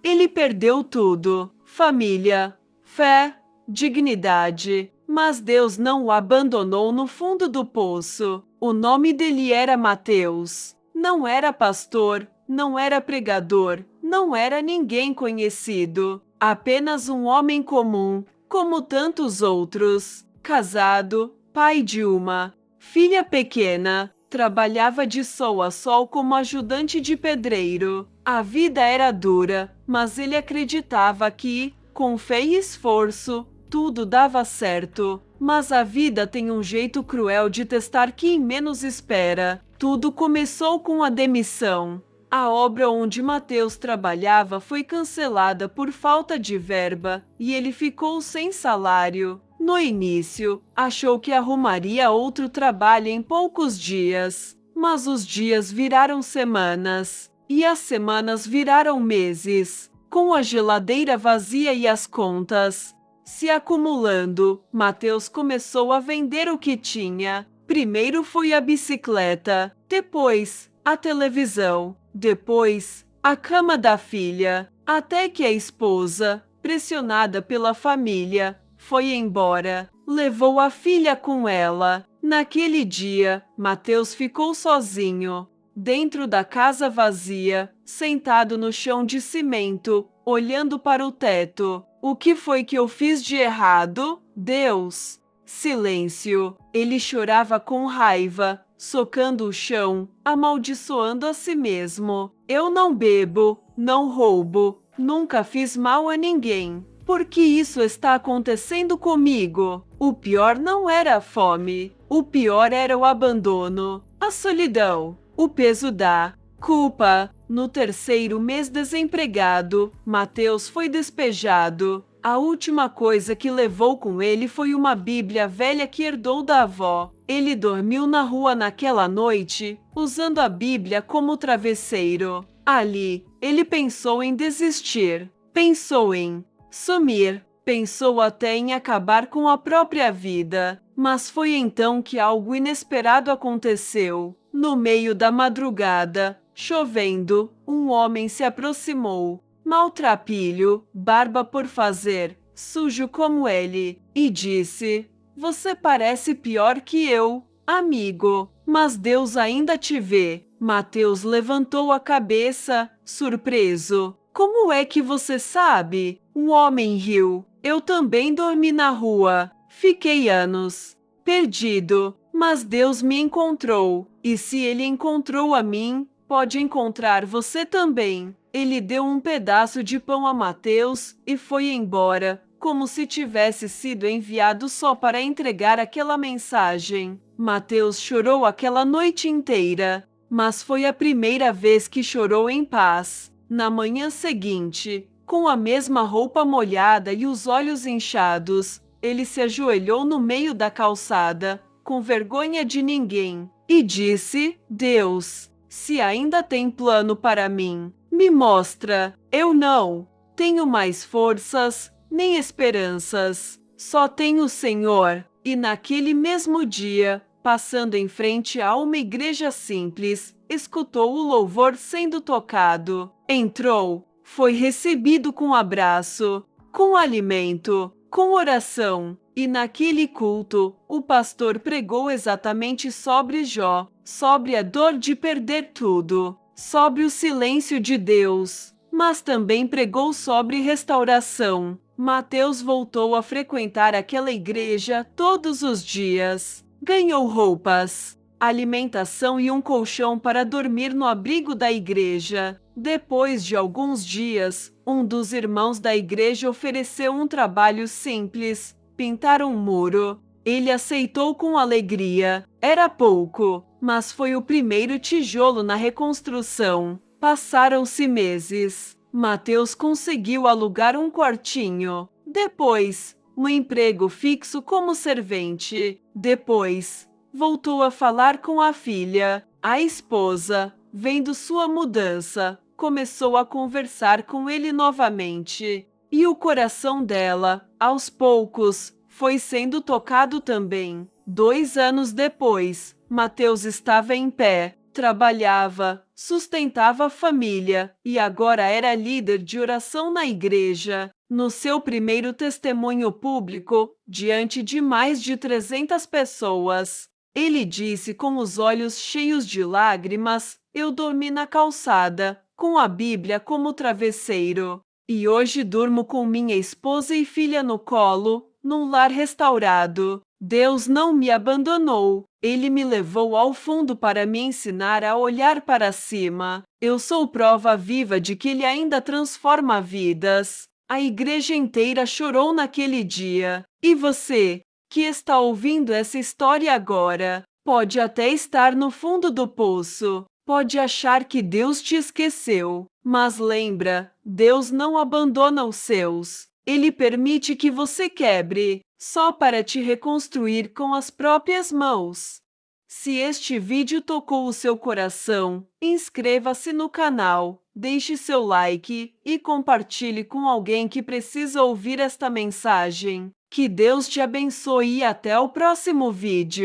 Ele perdeu tudo: família, fé, dignidade. Mas Deus não o abandonou no fundo do poço. O nome dele era Mateus. Não era pastor, não era pregador, não era ninguém conhecido. Apenas um homem comum, como tantos outros. Casado, pai de uma filha pequena. Trabalhava de sol a sol como ajudante de pedreiro. A vida era dura, mas ele acreditava que, com fé e esforço, tudo dava certo. Mas a vida tem um jeito cruel de testar quem menos espera. Tudo começou com a demissão. A obra onde Mateus trabalhava foi cancelada por falta de verba e ele ficou sem salário. No início, achou que arrumaria outro trabalho em poucos dias, mas os dias viraram semanas e as semanas viraram meses. Com a geladeira vazia e as contas se acumulando, Mateus começou a vender o que tinha. Primeiro foi a bicicleta, depois a televisão, depois a cama da filha, até que a esposa, pressionada pela família, foi embora. Levou a filha com ela. Naquele dia, Mateus ficou sozinho, dentro da casa vazia, sentado no chão de cimento, olhando para o teto. O que foi que eu fiz de errado? Deus! Silêncio. Ele chorava com raiva, socando o chão, amaldiçoando a si mesmo. Eu não bebo, não roubo, nunca fiz mal a ninguém. Por que isso está acontecendo comigo? O pior não era a fome. O pior era o abandono, a solidão, o peso da culpa. No terceiro mês desempregado, Mateus foi despejado. A última coisa que levou com ele foi uma Bíblia velha que herdou da avó. Ele dormiu na rua naquela noite, usando a Bíblia como travesseiro. Ali, ele pensou em desistir, pensou em sumir, pensou até em acabar com a própria vida. Mas foi então que algo inesperado aconteceu. No meio da madrugada, chovendo, um homem se aproximou, maltrapilho, barba por fazer, sujo como ele, e disse: Você parece pior que eu, amigo, mas Deus ainda te vê. Mateus levantou a cabeça, surpreso. Como é que você sabe? O homem riu. Eu também dormi na rua. Fiquei anos perdido, mas Deus me encontrou. E se ele encontrou a mim, pode encontrar você também. Ele deu um pedaço de pão a Mateus e foi embora, como se tivesse sido enviado só para entregar aquela mensagem. Mateus chorou aquela noite inteira, mas foi a primeira vez que chorou em paz. Na manhã seguinte, com a mesma roupa molhada e os olhos inchados, ele se ajoelhou no meio da calçada, com vergonha de ninguém, e disse: Deus, se ainda tem plano para mim, me mostra. Eu não tenho mais forças nem esperanças, só tenho o Senhor. E naquele mesmo dia, passando em frente a uma igreja simples, escutou o louvor sendo tocado. Entrou, foi recebido com abraço, com alimento, com oração. E naquele culto, o pastor pregou exatamente sobre Jó, sobre a dor de perder tudo, sobre o silêncio de Deus, mas também pregou sobre restauração. Mateus voltou a frequentar aquela igreja todos os dias. Ganhou roupas, alimentação e um colchão para dormir no abrigo da igreja. Depois de alguns dias, um dos irmãos da igreja ofereceu um trabalho simples: pintar um muro. Ele aceitou com alegria. Era pouco, mas foi o primeiro tijolo na reconstrução. Passaram-se meses. Mateus conseguiu alugar um quartinho. Depois, um emprego fixo como servente. Depois, voltou a falar com a filha. A esposa, vendo sua mudança, começou a conversar com ele novamente. E o coração dela, aos poucos, foi sendo tocado também. 2 anos depois, Mateus estava em pé, trabalhava, sustentava a família e agora era líder de oração na igreja. No seu primeiro testemunho público, diante de mais de 300 pessoas, ele disse com os olhos cheios de lágrimas: "Eu dormi na calçada, com a Bíblia como travesseiro. E hoje durmo com minha esposa e filha no colo, num lar restaurado. Deus não me abandonou. Ele me levou ao fundo para me ensinar a olhar para cima. Eu sou prova viva de que Ele ainda transforma vidas." A igreja inteira chorou naquele dia. E você, que está ouvindo essa história agora, pode até estar no fundo do poço. Pode achar que Deus te esqueceu. Mas lembra, Deus não abandona os seus. Ele permite que você quebre, só para te reconstruir com as próprias mãos. Se este vídeo tocou o seu coração, inscreva-se no canal, deixe seu like e compartilhe com alguém que precisa ouvir esta mensagem. Que Deus te abençoe e até o próximo vídeo.